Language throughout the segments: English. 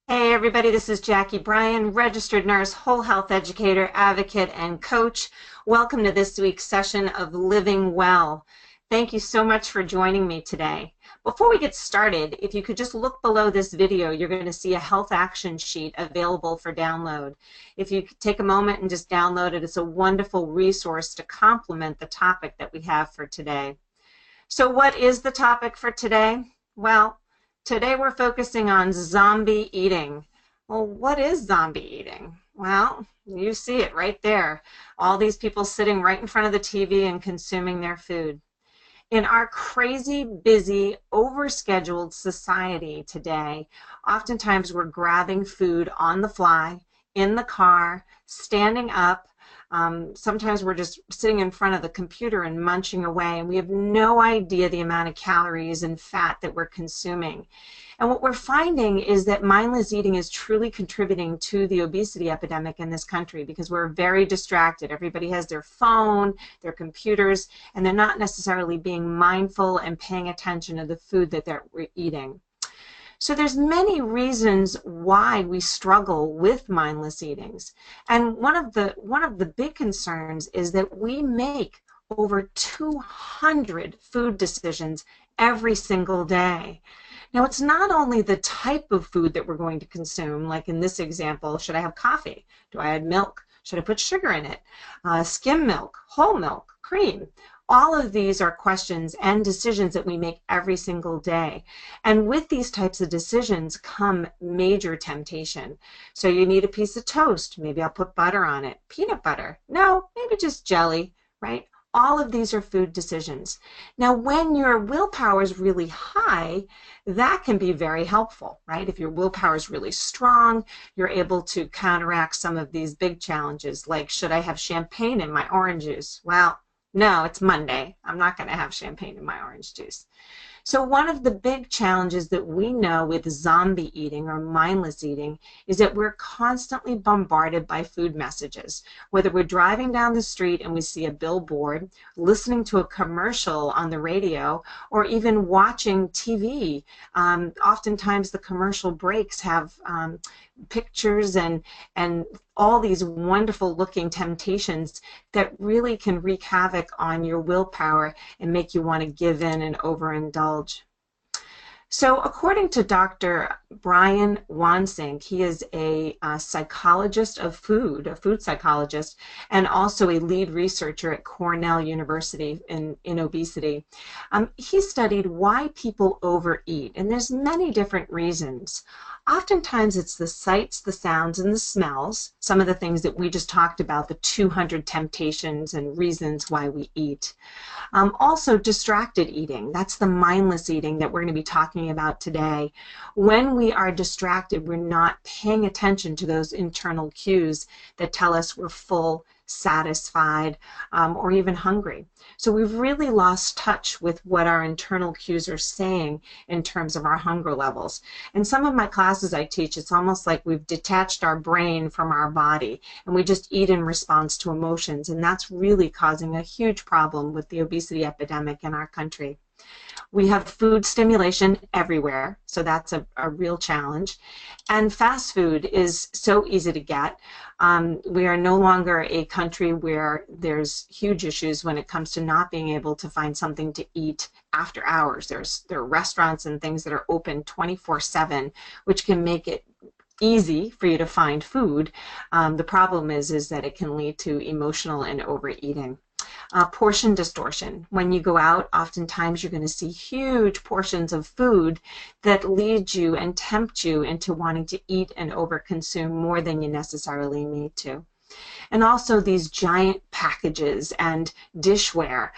Hey everybody, this is Jackie Bryan, registered nurse, whole health educator, advocate, and coach. Welcome to this week's session of Living Well. Thank you so much for joining me today. Before we get started, if you could just look below this video, you're going to see a health action sheet available for download. If you could take a moment and just download it, it's a wonderful resource to complement the topic that we have for today. So what is the topic for today? Well, today we're focusing on zombie eating. Well, what is zombie eating? Well, you see it right there. All these people sitting right in front of the TV and consuming their food. In our crazy, busy, overscheduled society today, oftentimes we're grabbing food on the fly, in the car, standing up. Sometimes we're just sitting in front of the computer and munching away, and we have no idea the amount of calories and fat that we're consuming. And what we're finding is that mindless eating is truly contributing to the obesity epidemic in this country because we're very distracted. Everybody has their phone, their computers, and they're not necessarily being mindful and paying attention to the food that they're eating. So there's many reasons why we struggle with mindless eatings. And one of the big concerns is that we make over 200 food decisions every single day. Now, it's not only the type of food that we're going to consume, like in this example, should I have coffee? Do I add milk? Should I put sugar in it? Skim milk, whole milk, cream. All of these are questions and decisions that we make every single day. And with these types of decisions come major temptation. So you need a piece of toast. Maybe I'll put butter on it. Peanut butter. No, maybe just jelly, right? All of these are food decisions. Now, when your willpower is really high, that can be very helpful, right? If your willpower is really strong, you're able to counteract some of these big challenges, like should I have champagne in my orange juice? Well, no, it's Monday. I'm not going to have champagne in my orange juice. So one of the big challenges that we know with zombie eating or mindless eating is that we're constantly bombarded by food messages. Whether we're driving down the street and we see a billboard, listening to a commercial on the radio, or even watching TV, oftentimes the commercial breaks have pictures and all these wonderful looking temptations that really can wreak havoc on your willpower and make you want to give in and overindulge. So according to Dr. Brian Wansink, he is a psychologist of food, a food psychologist, and also a lead researcher at Cornell University in obesity. He studied why people overeat, and there's many different reasons. Oftentimes it's the sights, the sounds, and the smells, some of the things that we just talked about, the 200 temptations and reasons why we eat. Also distracted eating, that's the mindless eating that we're going to be talking about today. When we are distracted, we're not paying attention to those internal cues that tell us we're full, satisfied, or even hungry. So we've really lost touch with what our internal cues are saying in terms of our hunger levels. In some of my classes I teach, it's almost like we've detached our brain from our body and we just eat in response to emotions, and that's really causing a huge problem with the obesity epidemic in our country. We have food stimulation everywhere, so that's a real challenge. And fast food is so easy to get. We are no longer a country where there's huge issues when it comes to not being able to find something to eat after hours. There are restaurants and things that are open 24/7, which can make it easy for you to find food. The problem is that it can lead to emotional and overeating. Portion distortion. When you go out, oftentimes you're going to see huge portions of food that lead you and tempt you into wanting to eat and overconsume more than you necessarily need to. And also these giant packages and dishware.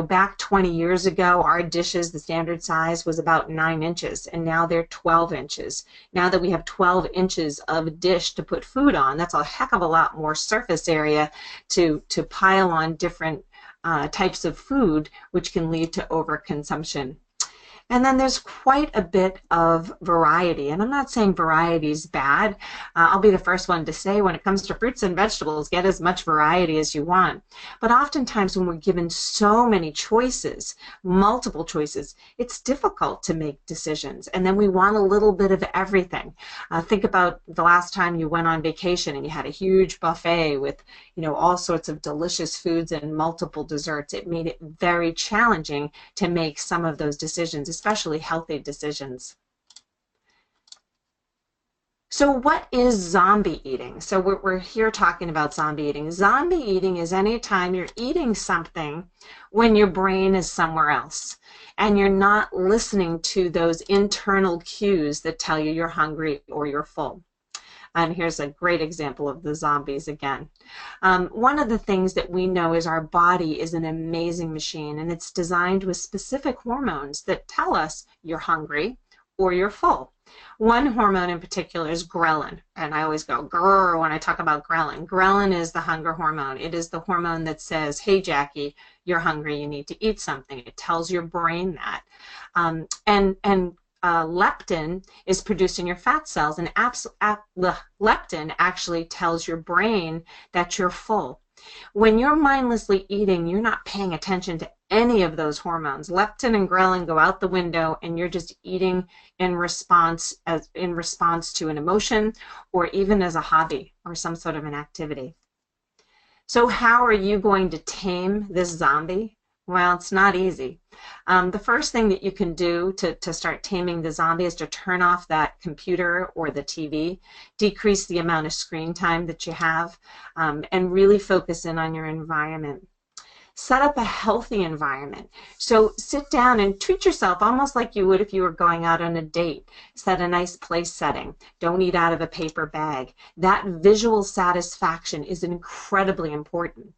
Back 20 years ago, our dishes, the standard size was about 9 inches, and now they're 12 inches. Now that we have 12 inches of dish to put food on, that's a heck of a lot more surface area to pile on different types of food, which can lead to overconsumption. And then there's quite a bit of variety. And I'm not saying variety is bad. I'll be the first one to say when it comes to fruits and vegetables, get as much variety as you want. But oftentimes when we're given so many choices, multiple choices, it's difficult to make decisions. And then we want a little bit of everything. Think about the last time you went on vacation and you had a huge buffet with, all sorts of delicious foods and multiple desserts. It made it very challenging to make some of those decisions, especially healthy decisions. So what is zombie eating? So we're here talking about zombie eating. Zombie eating is any time you're eating something when your brain is somewhere else and you're not listening to those internal cues that tell you you're hungry or you're full. And here's a great example of the zombies again. One of the things that we know is our body is an amazing machine, and it's designed with specific hormones that tell us you're hungry or you're full. One hormone in particular is ghrelin, and I always go grrr when I talk about ghrelin. Ghrelin is the hunger hormone. It is the hormone that says, hey, Jackie, you're hungry, you need to eat something. It tells your brain that. Leptin is produced in your fat cells, and leptin actually tells your brain that you're full. When you're mindlessly eating, you're not paying attention to any of those hormones. Leptin and ghrelin go out the window, and you're just eating in response to an emotion or even as a hobby or some sort of an activity. So how are you going to tame this zombie? Well, it's not easy. The first thing that you can do to start taming the zombie is to turn off that computer or the TV, decrease the amount of screen time that you have, and really focus in on your environment. Set up a healthy environment. So sit down and treat yourself almost like you would if you were going out on a date. Set a nice place setting. Don't eat out of a paper bag. That visual satisfaction is incredibly important.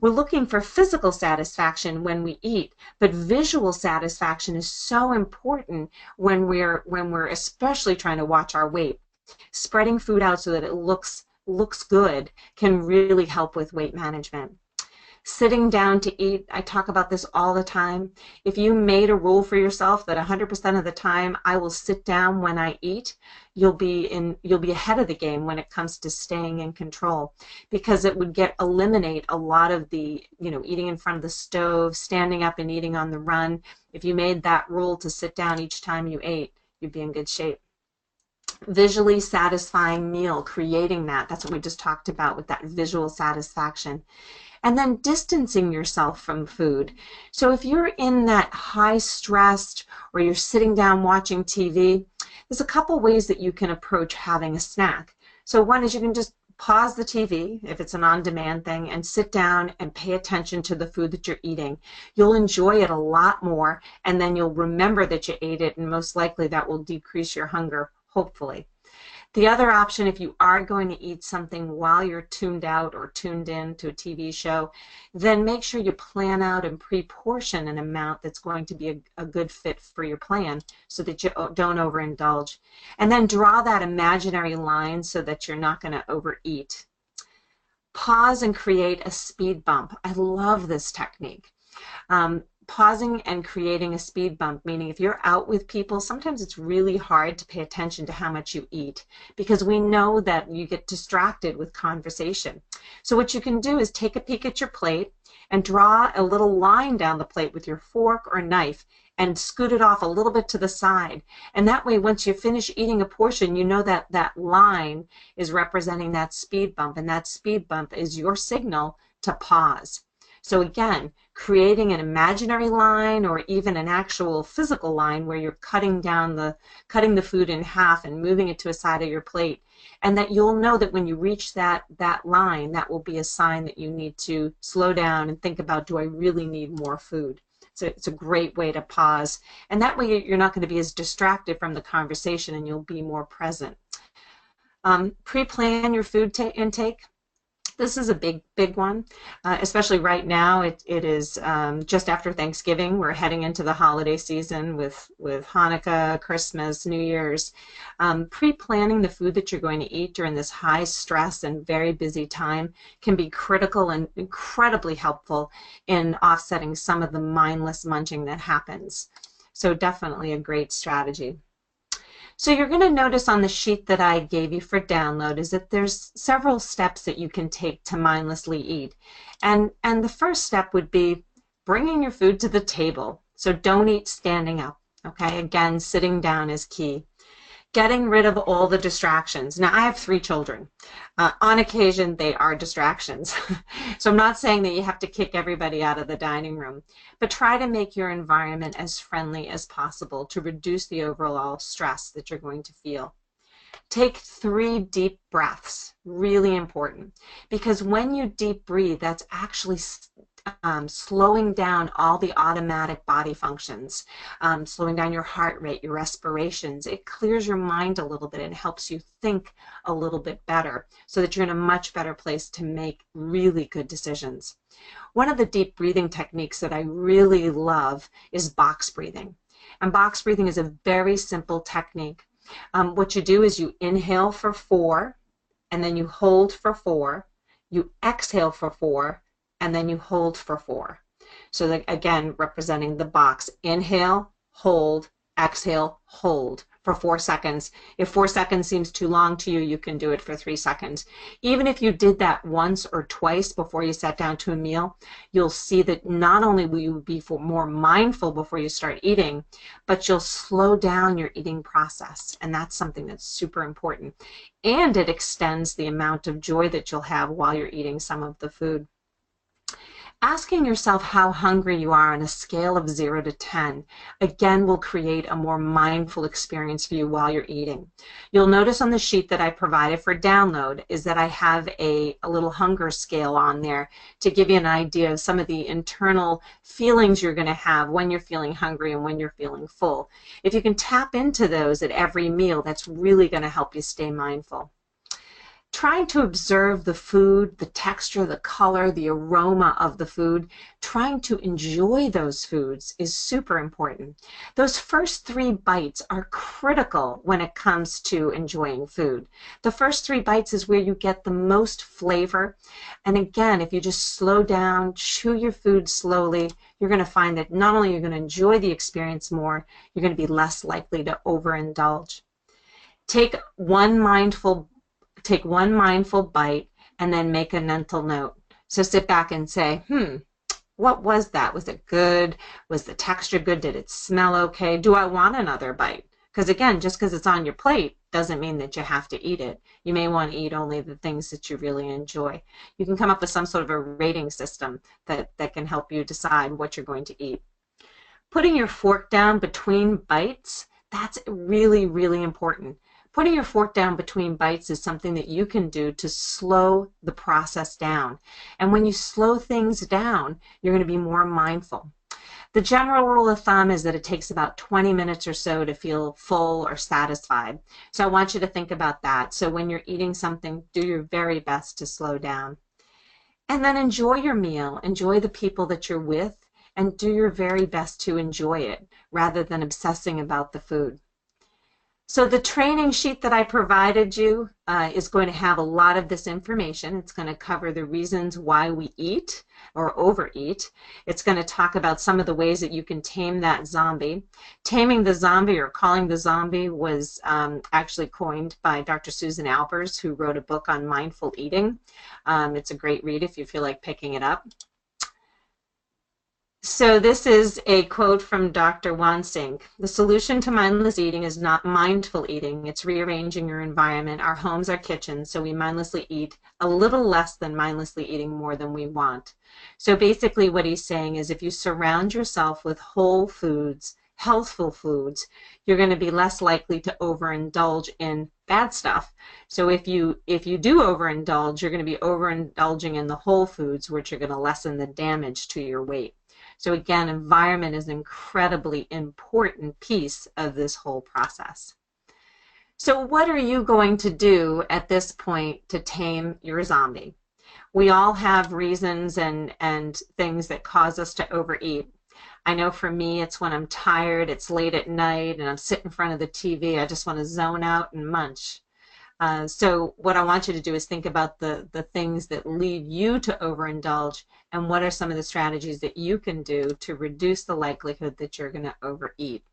We're looking for physical satisfaction when we eat, but visual satisfaction is so important when we're especially trying to watch our weight. Spreading food out so that it looks good can really help with weight management. Sitting down to eat, I talk about this all the time. If you made a rule for yourself that 100% of the time I will sit down when I eat, you'll be ahead of the game when it comes to staying in control, because it would eliminate a lot of the, eating in front of the stove, standing up and eating on the run. If you made that rule to sit down each time you ate, you'd be in good shape. Visually satisfying meal, creating that's what we just talked about with that visual satisfaction. And then distancing yourself from food. So if you're in that high stressed or you're sitting down watching TV, there's a couple ways that you can approach having a snack. So one is you can just pause the TV if it's an on-demand thing and sit down and pay attention to the food that you're eating. You'll enjoy it a lot more, and then you'll remember that you ate it, and most likely that will decrease your hunger, hopefully. The other option, if you are going to eat something while you're tuned out or tuned in to a TV show, then make sure you plan out and pre-portion an amount that's going to be a good fit for your plan so that you don't overindulge. And then draw that imaginary line so that you're not going to overeat. Pause and create a speed bump. I love this technique. Pausing and creating a speed bump, meaning if you're out with people, sometimes it's really hard to pay attention to how much you eat because we know that you get distracted with conversation. So what you can do is take a peek at your plate and draw a little line down the plate with your fork or knife and scoot it off a little bit to the side. And that way, once you finish eating a portion, you know that that line is representing that speed bump, and that speed bump is your signal to pause. So again, creating an imaginary line or even an actual physical line where you're cutting the food in half and moving it to a side of your plate, and that you'll know that when you reach that line, that will be a sign that you need to slow down and think about, do I really need more food? So it's a great way to pause, and that way you're not going to be as distracted from the conversation and you'll be more present. Pre-plan your food intake. This is a big one, especially right now. It is just after Thanksgiving. We're heading into the holiday season with Hanukkah, Christmas, New Year's. Pre-planning the food that you're going to eat during this high stress and very busy time can be critical and incredibly helpful in offsetting some of the mindless munching that happens. So definitely a great strategy. So you're going to notice on the sheet that I gave you for download is that there's several steps that you can take to mindlessly eat. And the first step would be bringing your food to the table. So don't eat standing up. Okay, again, sitting down is key. Getting rid of all the distractions. Now, I have 3 children. On occasion, they are distractions. So I'm not saying that you have to kick everybody out of the dining room, but try to make your environment as friendly as possible to reduce the overall stress that you're going to feel. Take 3 deep breaths, really important, because when you deep breathe, that's actually slowing down all the automatic body functions, slowing down your heart rate, your respirations. It clears your mind a little bit and helps you think a little bit better so that you're in a much better place to make really good decisions. One of the deep breathing techniques that I really love is box breathing. And box breathing is a very simple technique. What you do is you inhale for 4, and then you hold for 4, you exhale for 4, and then you hold for 4. So that, again, representing the box. Inhale, hold, exhale, hold for 4 seconds. If 4 seconds seems too long to you, you can do it for 3 seconds. Even if you did that once or twice before you sat down to a meal, you'll see that not only will you be more mindful before you start eating, but you'll slow down your eating process. And that's something that's super important. And it extends the amount of joy that you'll have while you're eating some of the food. Asking yourself how hungry you are on a scale of 0 to 10, again, will create a more mindful experience for you while you're eating. You'll notice on the sheet that I provided for download is that I have a little hunger scale on there to give you an idea of some of the internal feelings you're going to have when you're feeling hungry and when you're feeling full. If you can tap into those at every meal, that's really going to help you stay mindful. Trying to observe the food, the texture, the color, the aroma of the food, trying to enjoy those foods is super important. Those first 3 bites are critical when it comes to enjoying food. The first 3 bites is where you get the most flavor. And again, if you just slow down, chew your food slowly, you're going to find that not only you're going to enjoy the experience more, you're going to be less likely to overindulge. Take one mindful bite and then make a mental note. So sit back and say, what was that? Was it good? Was the texture good? Did it smell okay? Do I want another bite? Because again, just because it's on your plate doesn't mean that you have to eat it. You may want to eat only the things that you really enjoy. You can come up with some sort of a rating system that can help you decide what you're going to eat. Putting your fork down between bites, that's really, really important. Putting your fork down between bites is something that you can do to slow the process down. And when you slow things down, you're going to be more mindful. The general rule of thumb is that it takes about 20 minutes or so to feel full or satisfied. So I want you to think about that. So when you're eating something, do your very best to slow down. And then enjoy your meal. Enjoy the people that you're with, and do your very best to enjoy it rather than obsessing about the food. So the training sheet that I provided you is going to have a lot of this information. It's going to cover the reasons why we eat or overeat. It's going to talk about some of the ways that you can tame that zombie. Taming the zombie, or calling the zombie, was actually coined by Dr. Susan Alpers, who wrote a book on mindful eating. It's a great read if you feel like picking it up. So this is a quote from Dr. Wansink. The solution to mindless eating is not mindful eating. It's rearranging your environment. Our homes are kitchens, so we mindlessly eat a little less than mindlessly eating more than we want. So basically what he's saying is if you surround yourself with whole foods, healthful foods, you're going to be less likely to overindulge in bad stuff. So if you do overindulge, you're going to be overindulging in the whole foods, which are going to lessen the damage to your weight. So again, environment is an incredibly important piece of this whole process. So what are you going to do at this point to tame your zombie? We all have reasons and things that cause us to overeat. I know for me, it's when I'm tired, it's late at night, and I'm sitting in front of the TV. I just want to zone out and munch. So what I want you to do is think about the things that lead you to overindulge, and what are some of the strategies that you can do to reduce the likelihood that you're going to overeat.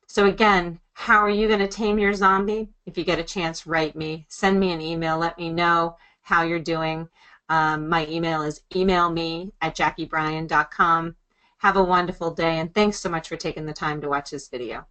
So again, how are you going to tame your zombie? If you get a chance, write me. Send me an email. Let me know how you're doing. My email is emailme@jackiebryan.com. Have a wonderful day, and thanks so much for taking the time to watch this video.